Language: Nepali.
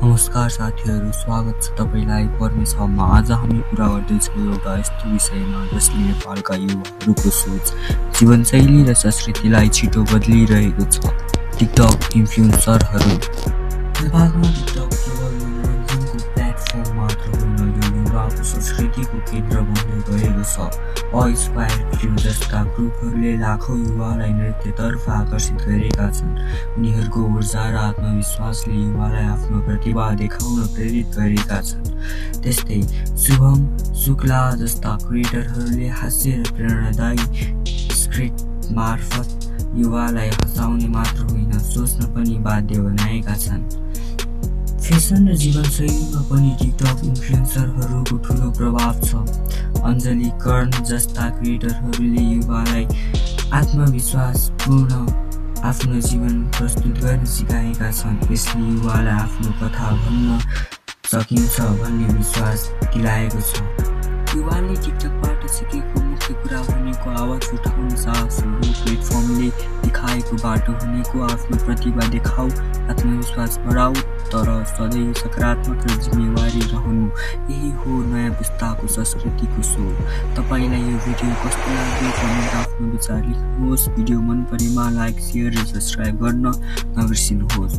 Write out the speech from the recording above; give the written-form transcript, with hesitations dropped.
नमस्कार साथीहरू, स्वागत छ तपाईलाई पर्नेछमा। आज हामी कुरा गर्दैछौँ एउटा यस्तो विषयमा जसले नेपालका युवाहरूको सोच, जीवनशैली र संस्कृतिलाई छिटो बदलिरहेको छ। टिकटक इन्फ्लुएन्सरहरू। नेपालमा टिकटक केवल मनोरञ्जनको प्लेटफर्म मात्र होइन, यो युवाको संस्कृतिको केन्द्र बन्दै गएको छ। स्क्वायर क्रू जस्ता ग्रुपहरूले लाखौँ युवालाई नृत्यतर्फ आकर्षित गरेका छन्। उनीहरूको ऊर्जा र आत्मविश्वासले युवालाई आफ्नो प्रतिभा देखाउन प्रेरित गरेका छन्। त्यस्तै शुभम शुक्ला जस्ता क्रिएटरहरूले हास्य र प्रेरणादायी स्क्रिप्ट मार्फत युवालाई हँसाउने मात्र होइन, सोच्न पनि बाध्य बनाएका छन्। फेसन र जीवनशैलीमा पनि टिकटक इन्फ्लुएन्सरहरूको ठुलो प्रभाव छ। अञ्जली कर्ण जस्ता क्रिएटरहरूले युवालाई आत्मविश्वासपूर्ण आफ्नो जीवन प्रस्तुत गर्न सिकाएका छन्। यसले युवालाई आफ्नो कथा भन्न सकिन्छ भन्ने विश्वास दिलाएको छ। युवाले टिकटकबाट सिकेको मुख्य कुरा भनेको आवाज उठाउन साहस हो। प्लेटफर्मले देखाएको बाटो भनेको आफ्नो प्रतिभा देखाऊ, आत्मविश्वास बढाऊ, तर सधैँ सकारात्मक र जिम्मेवारी रहनु। यही हो नयाँ पुस्ताको संस्कृतिको सोच। तपाईलाई यो भिडियो कस्तो लाग्यो कमेन्ट आफ्नो विचार लेख्नुहोस्। भिडियो मन परेमा लाइक, सेयर र सब्स्क्राइब गर्न नबिर्सिनुहोस्।